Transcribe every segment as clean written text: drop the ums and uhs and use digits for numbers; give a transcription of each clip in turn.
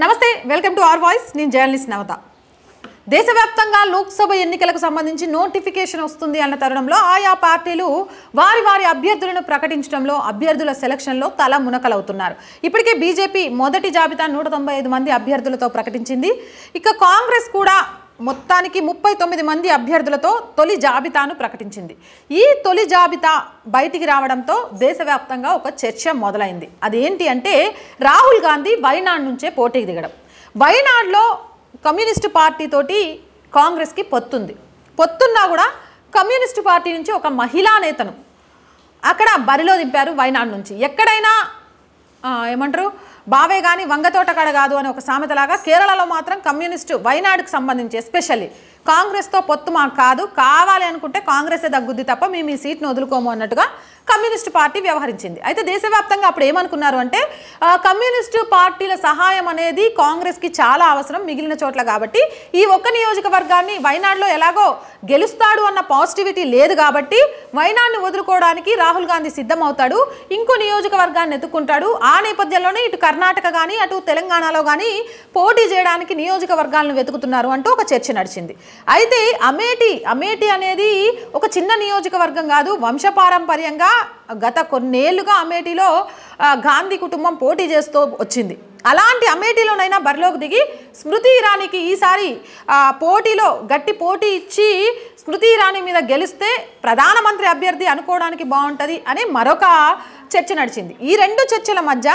నమస్తే welcome to our voice నేను journalist నవత దేశవ్యాప్తంగా లోక్సభ ఎన్నికలకు సంబంధించి నోటిఫికేషన్ వస్తుంది అన్న తరుణంలో ఆయా పార్టీలు వారి అభ్యర్థులను ప్రకటించడంలో అభ్యర్థుల సెలక్షన్లో తల మునకలవుతున్నారు. ఇప్పటికే బీజేపీ మొదటి జాబితా 195 మంది అభ్యర్థులతో ప్రకటించింది. ఇక కాంగ్రెస్ కూడా మొత్తానికి 39 మంది అభ్యర్థులతో తొలి జాబితాను ప్రకటించింది. ఈ తొలి జాబితా బయటికి రావడంతో దేశవ్యాప్తంగా ఒక చర్చ మొదలైంది. అదేంటి అంటే రాహుల్ గాంధీ వైనాడ్ నుంచే పోటీకి దిగడం. వైనాడ్లో కమ్యూనిస్టు పార్టీ తోటి కాంగ్రెస్కి పొత్తున్నా కూడా కమ్యూనిస్టు పార్టీ నుంచి ఒక మహిళా నేతను అక్కడ బరిలో దింపారు. వైనాడ్ నుంచి ఎక్కడైనా ఏమంటారు బావే కానీ వంగతోట కడ కాదు అని ఒక సామెతలాగా కేరళలో మాత్రం కమ్యూనిస్టు వైనాడ్కి సంబంధించి ఎస్పెషల్లీ కాంగ్రెస్తో పొత్తు మాకు కావాలి అనుకుంటే కాంగ్రెసే దగ్గుద్ది తప్ప మేము ఈ సీట్ను వదులుకోము అన్నట్టుగా కమ్యూనిస్టు పార్టీ వ్యవహరించింది. అయితే దేశవ్యాప్తంగా అప్పుడు ఏమనుకున్నారు అంటే కమ్యూనిస్టు పార్టీల సహాయం అనేది కాంగ్రెస్కి చాలా అవసరం మిగిలిన చోట్ల కాబట్టి ఈ ఒక్క నియోజకవర్గాన్ని వైనాడ్లో ఎలాగో గెలుస్తాడు అన్న పాజిటివిటీ లేదు కాబట్టి వైనాడ్ని వదులుకోవడానికి రాహుల్ గాంధీ సిద్ధమవుతాడు, ఇంకో నియోజకవర్గాన్ని ఎత్తుక్కుంటాడు. ఆ నేపథ్యంలోనే ఇటు కర్ణాటక కానీ అటు తెలంగాణలో కానీ పోటీ చేయడానికి నియోజకవర్గాలను వెతుకుతున్నారు అంటూ ఒక చర్చ నడిచింది. అయితే అమేఠీ అనేది ఒక చిన్న నియోజకవర్గం కాదు, వంశపారంపర్యంగా గత కొన్నేళ్లుగా అమేఠీలో గాంధీ కుటుంబం పోటీ చేస్తూ వచ్చింది. అలాంటి అమేఠీలోనైనా బరిలోకి దిగి స్మృతి ఇరానీకి ఈసారి పోటీలో గట్టి పోటీ ఇచ్చి స్మృతి ఇరానీ మీద గెలిస్తే ప్రధానమంత్రి అభ్యర్థి అనుకోవడానికి బాగుంటుంది అని మరొక చర్చ నడిచింది. ఈ రెండు చర్చల మధ్య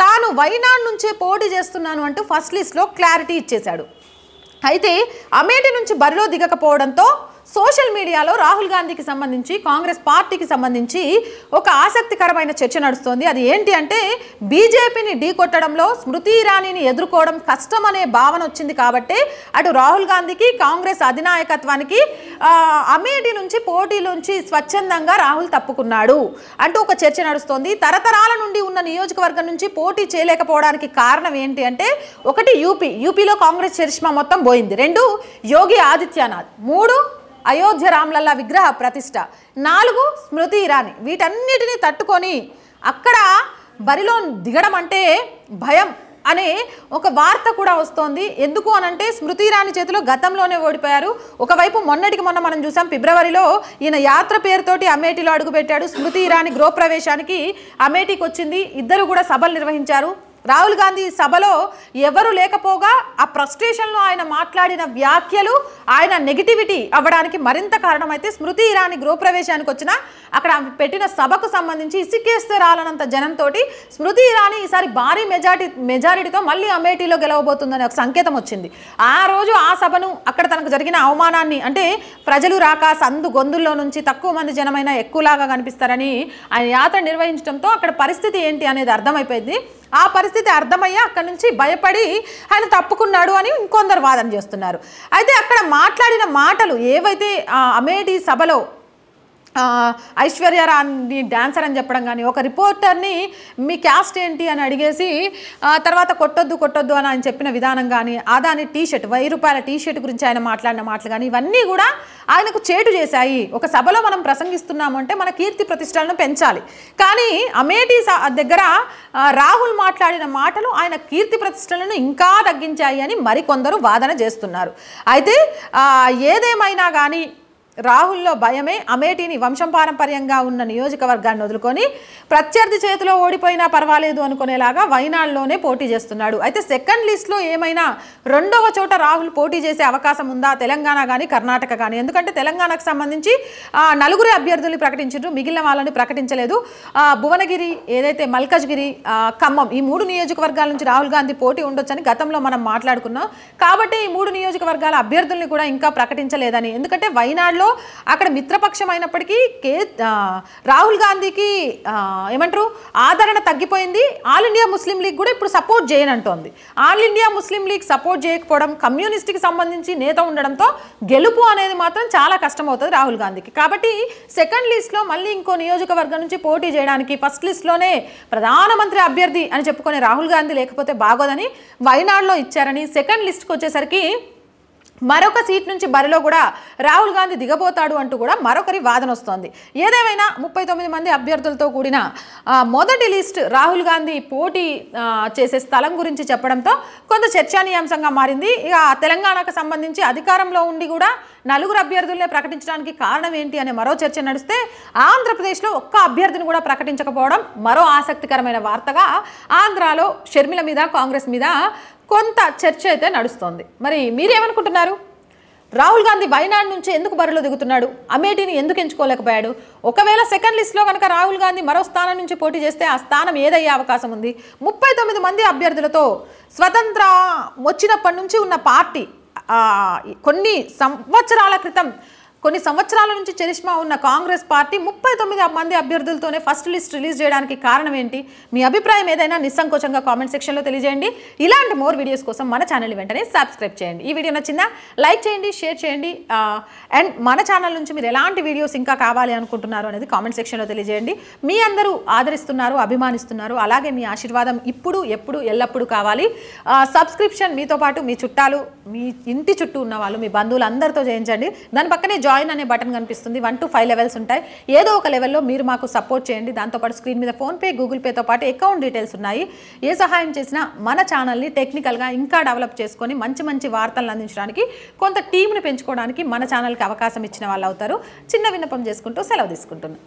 తాను వైనాడ్ నుంచే పోటీ చేస్తున్నాను అంటూ ఫస్ట్ లిస్ట్లో క్లారిటీ ఇచ్చేశాడు. అయితే అమేఠీ నుంచి బరిలో దిగకపోవడంతో సోషల్ మీడియాలో రాహుల్ గాంధీకి సంబంధించి కాంగ్రెస్ పార్టీకి సంబంధించి ఒక ఆసక్తికరమైన చర్చ నడుస్తోంది. అది ఏంటి అంటే బీజేపీని ఢీకొట్టడంలో స్మృతి ఇరానీని ఎదుర్కోవడం కష్టం అనే భావన వచ్చింది కాబట్టి అటు రాహుల్ గాంధీకి కాంగ్రెస్ అధినాయకత్వానికి అమేఠీ నుంచి పోటీలోంచి స్వచ్ఛందంగా రాహుల్ తప్పుకున్నాడు అంటూ ఒక చర్చ నడుస్తోంది. తరతరాల నుండి ఉన్న నియోజకవర్గం నుంచి పోటీ చేయలేకపోవడానికి కారణం ఏంటి అంటే ఒకటి యూపీలో కాంగ్రెస్ చరిష్మా మొత్తం పోయింది, 2 యోగి ఆదిత్యనాథ్, 3 అయోధ్య రామ్లల్లా విగ్రహ ప్రతిష్ట, 4 స్మృతి ఇరానీ. వీటన్నిటిని తట్టుకొని అక్కడ బరిలో దిగడం అంటే భయం అనే ఒక వార్త కూడా వస్తోంది. ఎందుకు అనంటే స్మృతి ఇరానీ చేతిలో గతంలోనే ఓడిపోయారు. ఒకవైపు మొన్నటికి మొన్న మనం చూసాం, ఫిబ్రవరిలో ఈయన యాత్ర పేరుతోటి అమేఠీలో అడుగుపెట్టాడు. స్మృతి ఇరానీ గృహప్రవేశానికి అమేఠీకి వచ్చింది. ఇద్దరు కూడా సభలు నిర్వహించారు. రాహుల్ గాంధీ సభలో ఎవరు లేకపోగా ఆ ఫ్రస్ట్రేషన్లో ఆయన మాట్లాడిన వ్యాఖ్యలు ఆయన నెగిటివిటీ అవ్వడానికి మరింత కారణమైతే స్మృతి ఇరానీ గృహప్రవేశానికి వచ్చిన అక్కడ పెట్టిన సభకు సంబంధించి ఇసుకేస్తే రాలనంత జనంతో స్మృతి ఇరానీ ఈసారి భారీ మెజారిటీతో మళ్ళీ అమేఠీలో గెలవబోతుందని ఒక సంకేతం వచ్చింది. ఆ రోజు ఆ సభను అక్కడ తనకు జరిగిన అవమానాన్ని అంటే ప్రజలు రాక సందు గొంతుల్లో నుంచి తక్కువ మంది జనమైనా ఎక్కువలాగా కనిపిస్తారని ఆయన యాత్ర నిర్వహించడంతో అక్కడ పరిస్థితి ఏంటి అనేది అర్థమైపోయింది. ఆ పరిస్థితి అర్థమయ్యా అక్కడి నుంచి భయపడి ఆయన తప్పుకున్నాడు అని ఇంకొందరు వాదన చేస్తున్నారు. అయితే అక్కడ మాట్లాడిన మాటలు ఏవైతే అమేఠీ సభలో ఐశ్వర్యరాణి డాన్సర్ అని చెప్పడం కానీ, ఒక రిపోర్టర్ని మీ క్యాస్ట్ ఏంటి అని అడిగేసి తర్వాత కొట్టొద్దు అని ఆయన చెప్పిన విధానం కానీ, అదాని టీ-షర్ట్ 1000 రూపాయల టీ-షర్ట్ గురించి ఆయన మాట్లాడిన మాటలు కానీ ఇవన్నీ కూడా ఆయనకు చేటు చేశాయి. ఒక సభలో మనం ప్రసంగిస్తున్నాము అంటే మన కీర్తి ప్రతిష్టలను పెంచాలి, కానీ అమేఠీ దగ్గర రాహుల్ మాట్లాడిన మాటలు ఆయన కీర్తి ప్రతిష్టలను ఇంకా తగ్గించాయి అని మరికొందరు వాదన చేస్తున్నారు. అయితే ఏదేమైనా కానీ రాహుల్లో భయమే అమేఠీని వంశపారంపర్యంగా ఉన్న నియోజకవర్గాన్ని వదులుకొని ప్రత్యర్థి చేతిలో ఓడిపోయినా పర్వాలేదు అనుకునేలాగా వైనాడ్లోనే పోటీ చేస్తున్నాడు. అయితే సెకండ్ లిస్ట్లో ఏమైనా రెండవ చోట రాహుల్ పోటీ చేసే అవకాశం ఉందా తెలంగాణ కానీ కర్ణాటక కానీ? ఎందుకంటే తెలంగాణకు సంబంధించి 4 అభ్యర్థుల్ని ప్రకటించారు, మిగిలిన వాళ్ళని ప్రకటించలేదు. భువనగిరి ఏదైతే మల్కజ్గిరి, ఖమ్మం ఈ 3 నియోజకవర్గాల నుంచి రాహుల్ గాంధీ పోటీ ఉండొచ్చని గతంలో మనం మాట్లాడుకున్నాం. కాబట్టి ఈ 3 నియోజకవర్గాల అభ్యర్థుల్ని కూడా ఇంకా ప్రకటించలేదని, ఎందుకంటే వైనాడ్లో అక్కడ మిత్రపక్షం అయినప్పటికీ రాహుల్ గాంధీకి ఏమంటారు ఆదరణ తగ్గిపోయింది. ఆల్ ఇండియా ముస్లిం లీగ్ కూడా ఇప్పుడు సపోర్ట్ చేయనంటోంది. All India Muslim League support చేయకపోవడం, కమ్యూనిస్ట్కి సంబంధించి నేత ఉండడంతో గెలుపు అనేది మాత్రం చాలా కష్టమవుతుంది రాహుల్ గాంధీకి. కాబట్టి సెకండ్ లిస్ట్లో మళ్ళీ ఇంకో నియోజకవర్గం నుంచి పోటీ చేయడానికి ఫస్ట్ లిస్ట్లోనే ప్రధానమంత్రి అభ్యర్థి అని చెప్పుకునే రాహుల్ గాంధీ లేకపోతే బాగోదని వైనాడ్లో ఇచ్చారని, సెకండ్ లిస్ట్కి వచ్చేసరికి మరొక సీట్ నుంచి బరిలో కూడా రాహుల్ గాంధీ దిగబోతాడు అంటూ కూడా మరొకరి వాదన వస్తోంది. ఏదేమైనా 39 మంది అభ్యర్థులతో కూడిన మొదటి లిస్ట్ రాహుల్ గాంధీ పోటీ చేసే స్థలం గురించి చెప్పడంతో కొంత చర్చనీయాంశంగా మారింది. ఇక తెలంగాణకు సంబంధించి అధికారంలో ఉండి కూడా 4 అభ్యర్థులనే ప్రకటించడానికి కారణం ఏంటి అనే మరో చర్చ నడిస్తే ఆంధ్రప్రదేశ్లో ఒక్క అభ్యర్థిని కూడా ప్రకటించకపోవడం మరో ఆసక్తికరమైన వార్తగా ఆంధ్రాలో షర్మిల మీద కాంగ్రెస్ మీద కొంత చర్చ అయితే నడుస్తోంది. మరి మీరేమనుకుంటున్నారు? రాహుల్ గాంధీ వైనాడు నుంచి ఎందుకు బరిలో దిగుతున్నాడు? అమేఠీని ఎందుకు ఎంచుకోలేకపోయాడు? ఒకవేళ సెకండ్ లిస్ట్లో కనుక రాహుల్ గాంధీ మరో స్థానం నుంచి పోటీ చేస్తే ఆ స్థానం ఏదయ్యే అవకాశం ఉంది? 39 మంది అభ్యర్థులతో స్వతంత్ర వచ్చినప్పటి నుంచి ఉన్న పార్టీ కొన్ని సంవత్సరాల నుంచి చరిష్మా ఉన్న కాంగ్రెస్ పార్టీ 39 మంది అభ్యర్థులతోనే ఫస్ట్ లిస్ట్ రిలీజ్ చేయడానికి కారణం ఏంటి? మీ అభిప్రాయం ఏదైనా నిస్సంకోచంగా కామెంట్ సెక్షన్లో తెలియజేయండి. ఇలాంటి మోర్ వీడియోస్ కోసం మన ఛానల్ని వెంటనే సబ్స్క్రైబ్ చేయండి. ఈ వీడియో నచ్చిందా? లైక్ చేయండి, షేర్ చేయండి. అండ్ మన ఛానల్ నుంచి మీరు ఎలాంటి వీడియోస్ ఇంకా కావాలి అనుకుంటున్నారు అనేది కామెంట్ సెక్షన్లో తెలియజేయండి. మీ అందరూ ఆదరిస్తున్నారు, అభిమానిస్తున్నారు. అలాగే మీ ఆశీర్వాదం ఇప్పుడు ఎప్పుడు ఎల్లప్పుడూ కావాలి. సబ్స్క్రిప్షన్ మీతో పాటు మీ చుట్టాలు, మీ ఇంటి చుట్టూ ఉన్న వాళ్ళు, మీ బంధువులు అందరితో చేయించండి. దాని పక్కనే జాయిన్ అనే బటన్ కనిపిస్తుంది. 1 to 5 లెవెల్స్ ఉంటాయి. ఏదో ఒక లెవెల్లో మీరు మాకు సపోర్ట్ చేయండి. దాంతోపాటు స్క్రీన్ మీద ఫోన్పే, గూగుల్ పేతో పాటు అకౌంట్ డీటెయిల్స్ ఉన్నాయి. ఏ సహాయం చేసినా మన ఛానల్ని టెక్నికల్గా ఇంకా డెవలప్ చేసుకొని మంచి వార్తలను అందించడానికి, కొంత టీంని పెంచుకోవడానికి మన ఛానల్కి అవకాశం ఇచ్చిన వాళ్ళు అవుతారు. చిన్న విన్నపం చేసుకుంటూ సెలవు తీసుకుంటున్నాను.